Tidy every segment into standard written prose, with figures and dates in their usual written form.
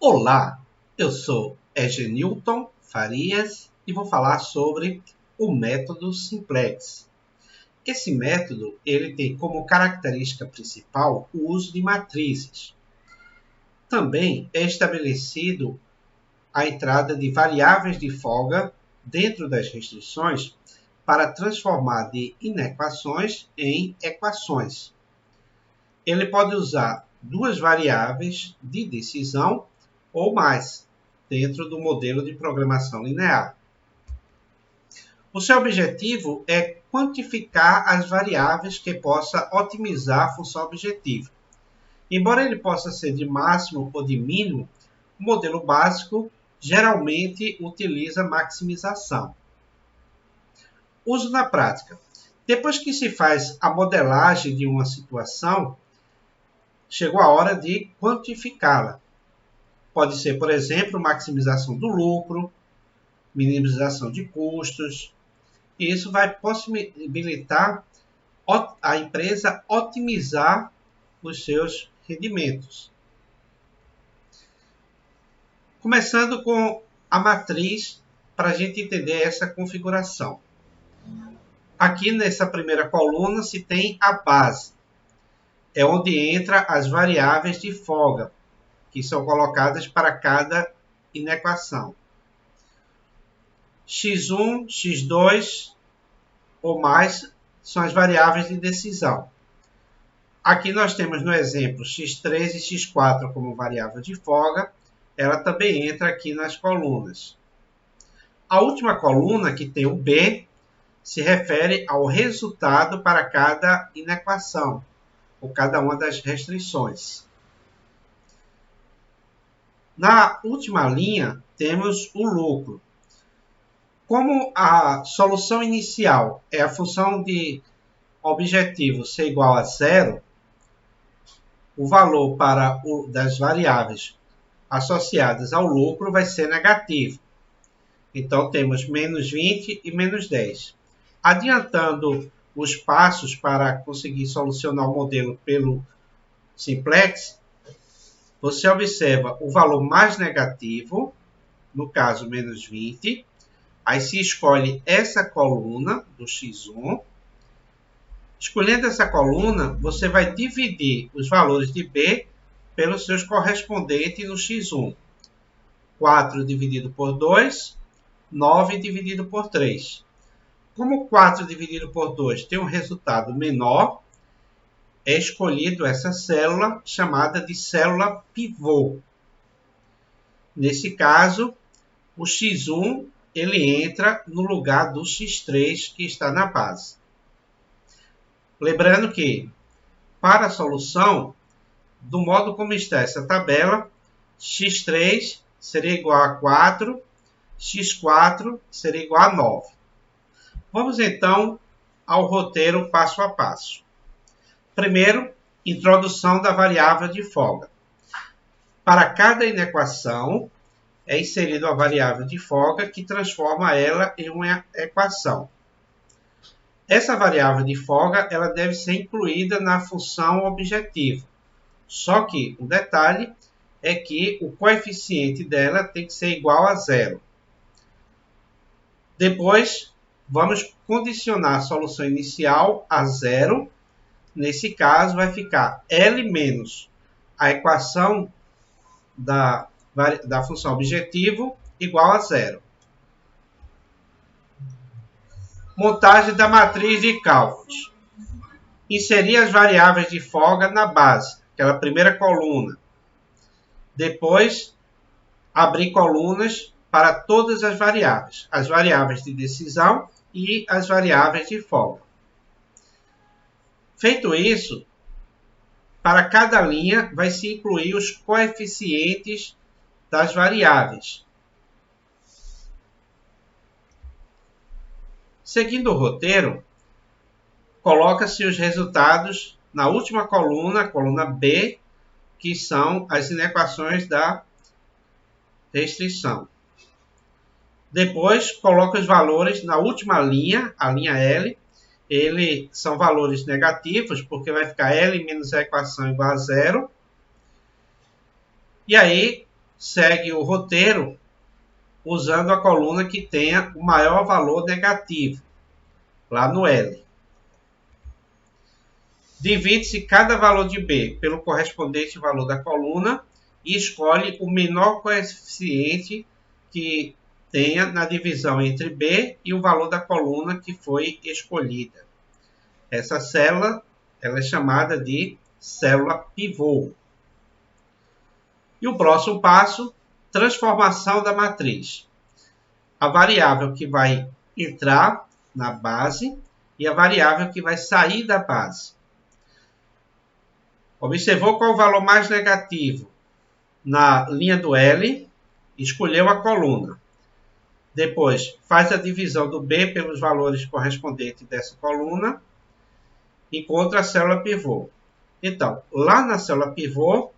Olá, eu sou Egenilton Farias e vou falar sobre o método Simplex. Esse método ele tem como característica principal o uso de matrizes. Também é estabelecido a entrada de variáveis de folga dentro das restrições para transformar de inequações em equações. Ele pode usar duas variáveis de decisão ou mais, dentro do modelo de programação linear. O seu objetivo é quantificar as variáveis que possa otimizar a função objetivo. Embora ele possa ser de máximo ou de mínimo, o modelo básico geralmente utiliza maximização. Uso na prática. Depois que se faz a modelagem de uma situação, chegou a hora de quantificá-la. Pode ser, por exemplo, maximização do lucro, minimização de custos. E isso vai possibilitar a empresa otimizar os seus rendimentos. Começando com a matriz, para a gente entender essa configuração. Aqui nessa primeira coluna se tem a base. É onde entra as variáveis de folga, que são colocadas para cada inequação. x1, x2 ou mais são as variáveis de decisão. Aqui nós temos no exemplo x3 e x4 como variável de folga. Ela também entra aqui nas colunas. A última coluna, que tem o B, se refere ao resultado para cada inequação, ou cada uma das restrições. Na última linha, temos o lucro. Como a solução inicial é a função de objetivo ser igual a zero, o valor das variáveis associadas ao lucro vai ser negativo. Então, temos menos 20 e menos 10. Adiantando os passos para conseguir solucionar o modelo pelo Simplex, você observa o valor mais negativo, no caso, menos 20. Aí se escolhe essa coluna do x1. Escolhendo essa coluna, você vai dividir os valores de B pelos seus correspondentes no x1. 4 dividido por 2, 9 dividido por 3. Como 4 dividido por 2 tem um resultado menor, é escolhido essa célula chamada de célula pivô. Nesse caso, o x1 ele entra no lugar do x3 que está na base. Lembrando que, para a solução, do modo como está essa tabela, x3 seria igual a 4, x4 seria igual a 9. Vamos então ao roteiro passo a passo. Primeiro, introdução da variável de folga. Para cada inequação, é inserida a variável de folga que transforma ela em uma equação. Essa variável de folga ela deve ser incluída na função objetivo. Só que o detalhe é que o coeficiente dela tem que ser igual a zero. Depois, vamos condicionar a solução inicial a zero. Nesse caso, vai ficar L menos a equação da função objetivo igual a zero. Montagem da matriz de cálculos. Inserir as variáveis de folga na base, aquela primeira coluna. Depois, abrir colunas para todas as variáveis de decisão e as variáveis de folga. Feito isso, para cada linha vai se incluir os coeficientes das variáveis. Seguindo o roteiro, coloca-se os resultados na última coluna, a coluna B, que são as inequações da restrição. Depois, coloca os valores na última linha, a linha L. São valores negativos, porque vai ficar L menos a equação igual a zero. E aí, segue o roteiro usando a coluna que tenha o maior valor negativo, lá no L. Divide-se cada valor de B pelo correspondente valor da coluna e escolhe o menor coeficiente que tenha na divisão entre B e o valor da coluna que foi escolhida. Essa célula ela é chamada de célula pivô. E o próximo passo, transformação da matriz. A variável que vai entrar na base e a variável que vai sair da base. Observou qual o valor mais negativo na linha do L, escolheu a coluna. Depois, faz a divisão do B pelos valores correspondentes dessa coluna, encontra a célula pivô. Então, lá na célula pivô,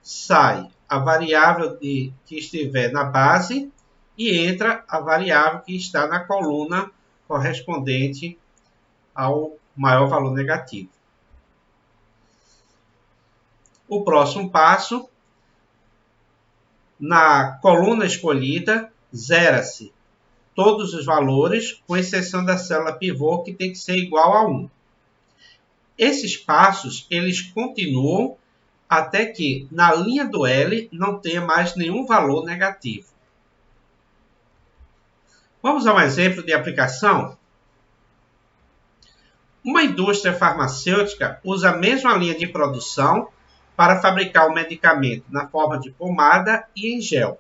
sai a variável que estiver na base e entra a variável que está na coluna correspondente ao maior valor negativo. O próximo passo, na coluna escolhida, zera-se todos os valores, com exceção da célula pivô, que tem que ser igual a 1. Esses passos, eles continuam até que, na linha do L, não tenha mais nenhum valor negativo. Vamos a um exemplo de aplicação? Uma indústria farmacêutica usa a mesma linha de produção para fabricar o medicamento na forma de pomada e em gel.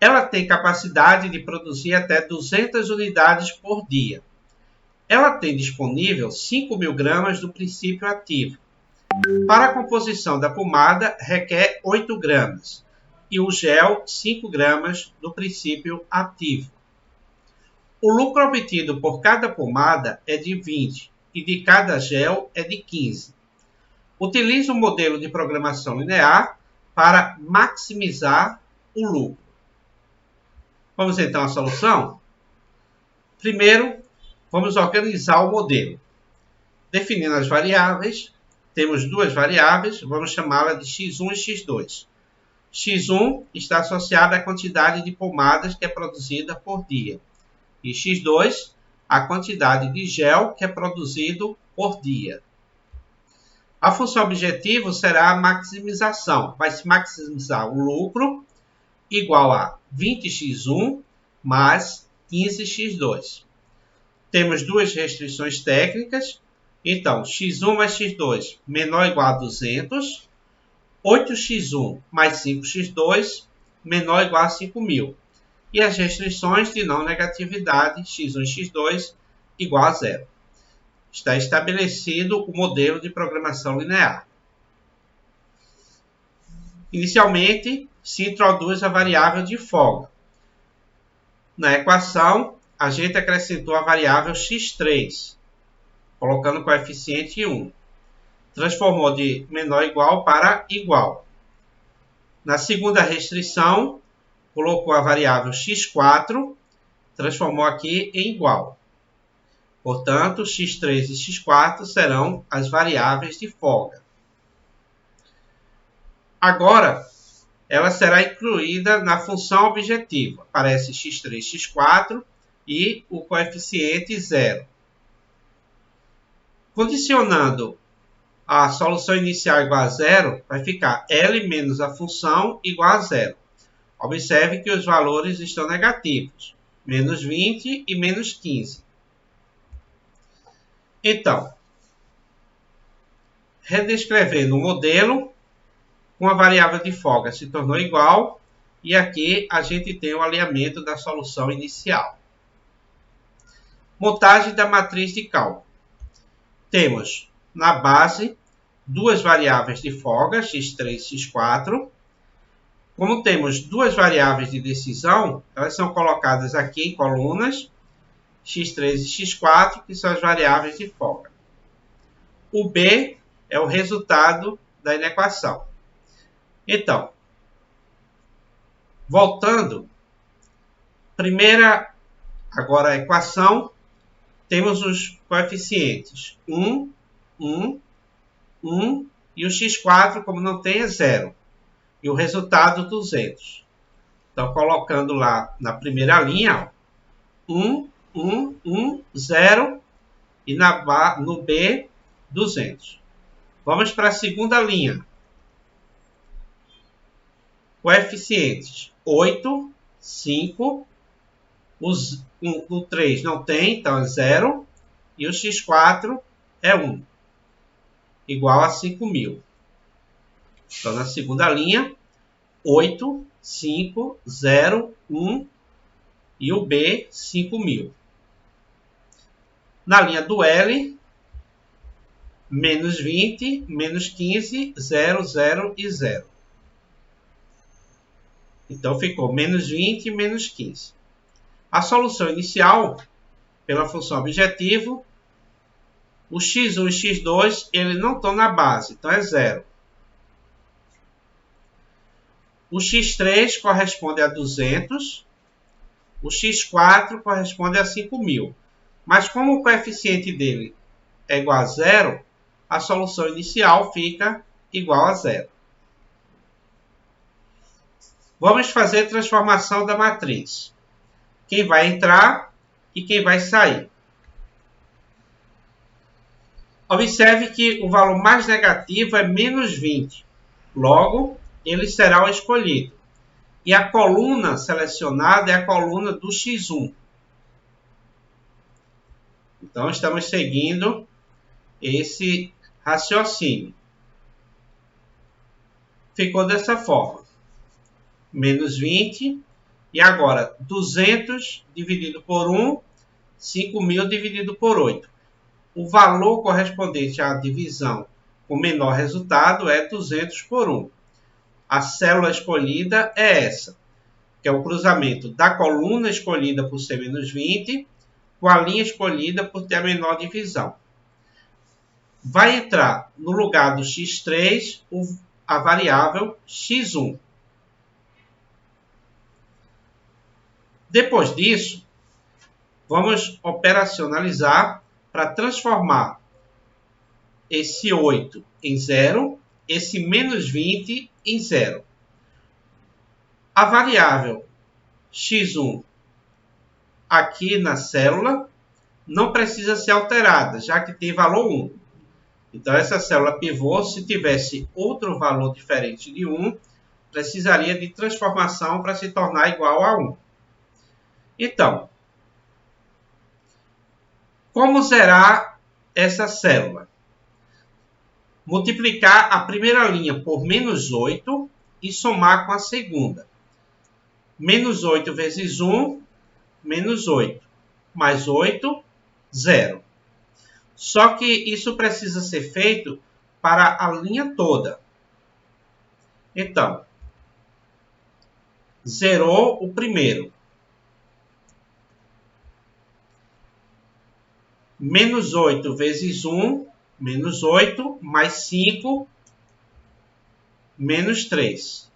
Ela tem capacidade de produzir até 200 unidades por dia. Ela tem disponível 5.000 gramas do princípio ativo. Para a composição da pomada, requer 8 gramas e o gel 5 gramas do princípio ativo. O lucro obtido por cada pomada é de 20 e de cada gel é de 15. Utilize um modelo de programação linear para maximizar o lucro. Vamos então à solução? Primeiro, vamos organizar o modelo. Definindo as variáveis, temos duas variáveis, vamos chamá-las de x1 e x2. x1 está associado à quantidade de pomadas que é produzida por dia. E x2, a quantidade de gel que é produzido por dia. A função objetivo será a maximização. Vai se maximizar o lucro igual a 20x1 mais 15x2. Temos duas restrições técnicas. Então, x1 mais x2 menor ou igual a 200. 8x1 mais 5x2 menor ou igual a 5.000. E as restrições de não negatividade, x1 e x2 igual a zero. Está estabelecido o modelo de programação linear. Inicialmente, se introduz a variável de folga. Na equação, a gente acrescentou a variável x3, colocando o coeficiente 1. Transformou de menor ou igual para igual. Na segunda restrição, colocou a variável x4, transformou aqui em igual. Portanto, x3 e x4 serão as variáveis de folga. Agora, ela será incluída na função objetivo. Aparece x3, x4 e o coeficiente 0. Condicionando a solução inicial igual a zero, vai ficar L menos a função igual a zero. Observe que os valores estão negativos, menos 20 e menos 15. Então, redescrevendo o modelo, com a variável de folga se tornou igual, e aqui a gente tem o alinhamento da solução inicial. Montagem da matriz de cálculo. Temos na base duas variáveis de folga, x3 e x4. Como temos duas variáveis de decisão, elas são colocadas aqui em colunas, x3 e x4, que são as variáveis de folga. O B é o resultado da inequação. Então, voltando, primeira, agora a equação, temos os coeficientes 1 e o x4, como não tem, é 0. E o resultado 200. Então, colocando lá na primeira linha, 1, 1, 1, 0 e no B, 200. Vamos para a segunda linha. Coeficientes 8, 5, o 3 não tem, então é 0, e o x4 é 1, igual a 5.000. Então, na segunda linha, 8, 5, 0, 1 e o B, 5.000. Na linha do L, menos 20, menos 15, 0, 0 e 0. Então, ficou menos 20 e menos 15. A solução inicial, pela função objetivo, o x1 e x2 eles não estão na base, então é 0. O x3 corresponde a 200, o x4 corresponde a 5.000. Mas como o coeficiente dele é igual a 0, a solução inicial fica igual a 0. Vamos fazer a transformação da matriz. Quem vai entrar e quem vai sair. Observe que o valor mais negativo é menos 20. Logo, ele será o escolhido. E a coluna selecionada é a coluna do x1. Então, estamos seguindo esse raciocínio. Ficou dessa forma. Menos 20. E agora, 200 dividido por 1, 5.000 dividido por 8. O valor correspondente à divisão com menor resultado é 200 por 1. A célula escolhida é essa, que é o cruzamento da coluna escolhida por ser menos 20 com a linha escolhida por ter a menor divisão. Vai entrar no lugar do x3 a variável x1. Depois disso, vamos operacionalizar para transformar esse 8 em 0, esse menos 20 em 0. A variável x1 aqui na célula não precisa ser alterada, já que tem valor 1. Então, essa célula pivô, se tivesse outro valor diferente de 1, precisaria de transformação para se tornar igual a 1. Então, como zerar essa célula? Multiplicar a primeira linha por menos 8 e somar com a segunda. Menos 8 vezes 1, menos 8. Mais 8, 0. Só que isso precisa ser feito para a linha toda. Então, zerou o primeiro. Menos 8 vezes 1, menos 8, mais 5, menos 3.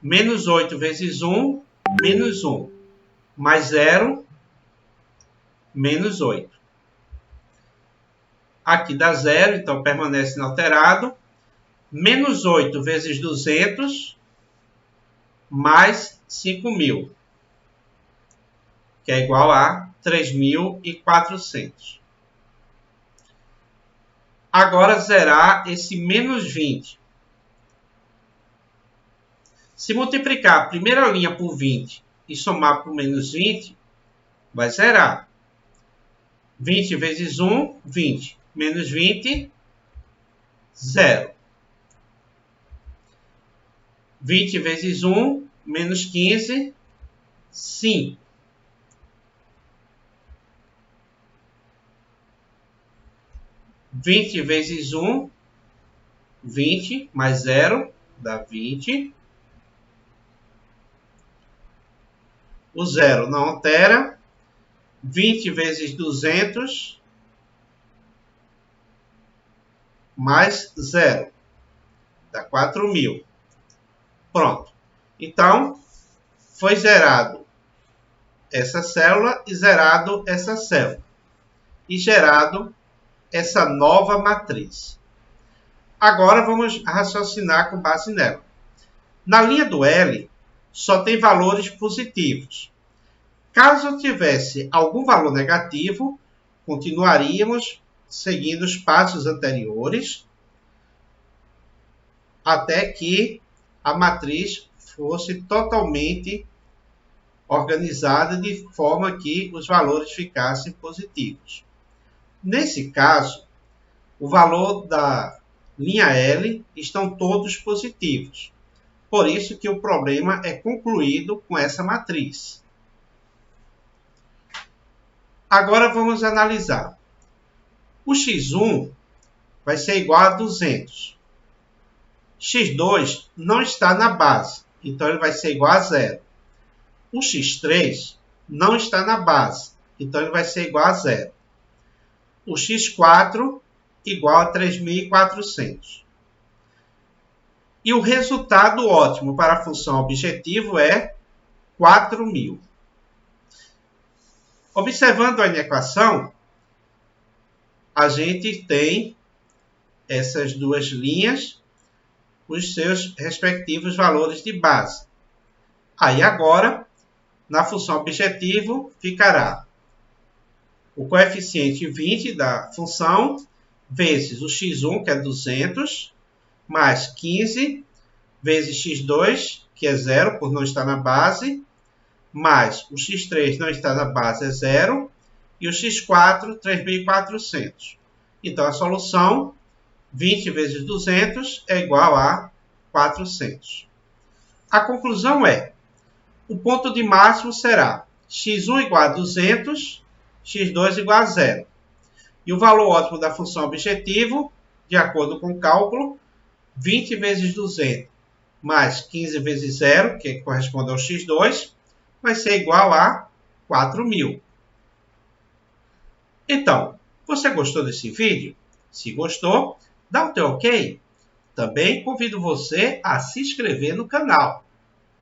Menos 8 vezes 1, menos 1. Mais 0, menos 8. Aqui dá 0, então permanece inalterado. Menos 8 vezes 200, mais 5.000, que é igual a 3.400. Agora zerar esse menos 20. Se multiplicar a primeira linha por 20 e somar por menos 20, vai zerar. 20 vezes 1, 20. Menos 20, 0. 20 vezes 1, menos 15, 5. 20 vezes 1, 20, mais 0, dá 20. O 0 não altera. 20 vezes 200, mais 0, dá 4.000. Pronto. Então, foi zerado essa célula e zerado essa célula. E gerado essa nova matriz. Agora vamos raciocinar com base nela. Na linha do L, só tem valores positivos. Caso tivesse algum valor negativo, continuaríamos seguindo os passos anteriores até que a matriz fosse totalmente organizada de forma que os valores ficassem positivos. Nesse caso, o valor da linha L estão todos positivos. Por isso que o problema é concluído com essa matriz. Agora vamos analisar. O x1 vai ser igual a 200. x2 não está na base, então ele vai ser igual a 0. O x3 não está na base, então ele vai ser igual a 0. O x4 igual a 3.400. E o resultado ótimo para a função objetivo é 4.000. Observando a equação, a gente tem essas duas linhas, os seus respectivos valores de base. Aí agora, na função objetivo, ficará o coeficiente 20 da função, vezes o x1, que é 200, mais 15, vezes x2, que é 0, por não estar na base, mais o x3 não está na base, é 0, e o x4, 3.400. Então, a solução, 20 vezes 200, é igual a 400. A conclusão é, o ponto de máximo será x1 igual a 200, x2 igual a 0. E o valor ótimo da função objetivo, de acordo com o cálculo, 20 vezes 200 mais 15 vezes 0, que corresponde ao x2, vai ser igual a 4.000. Então, você gostou desse vídeo? Se gostou, dá o teu ok. Também convido você a se inscrever no canal.